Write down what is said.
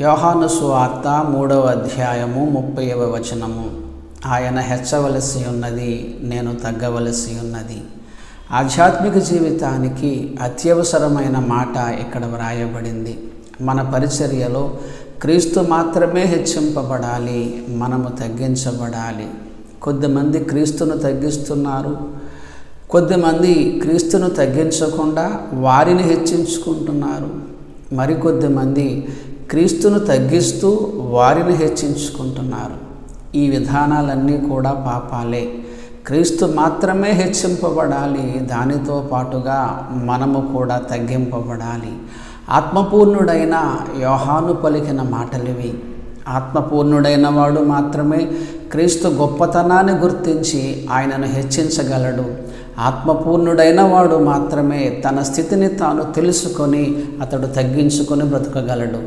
యోహాను సువార్త 3వ అధ్యాయము 30వ వచనము. ఆయన హెచ్చవలసి ఉన్నది, నేను తగ్గవలసి ఉన్నది. ఆధ్యాత్మిక జీవితానికి అత్యవసరమైన మాట ఇక్కడ వ్రాయబడింది. మన పరిచర్యలో క్రీస్తు మాత్రమే హెచ్చింపబడాలి, మనము తగ్గించబడాలి. కొద్దిమంది క్రీస్తును తగ్గిస్తున్నారు, కొద్దిమంది క్రీస్తును తగ్గించకుండా వారిని హెచ్చించుకుంటున్నారు. మరికొద్దిమంది క్రీస్తును తగ్గిస్తూ వారిని హెచ్చించుకుంటున్నారు. ఈ విధానాలన్నీ కూడా పాపాలే. క్రీస్తు మాత్రమే హెచ్చింపబడాలి, దానితో పాటుగా మనము కూడా తగ్గింపబడాలి. ఆత్మపూర్ణుడైన యోహాను పలికిన మాటలివి. ఆత్మపూర్ణుడైన వాడు మాత్రమే క్రీస్తు గొప్పతనాన్ని గుర్తించి ఆయనను హెచ్చించగలడు. ఆత్మపూర్ణుడైన వాడు మాత్రమే తన స్థితిని తాను తెలుసుకొని అతడు తగ్గించుకొని బ్రతకగలడు.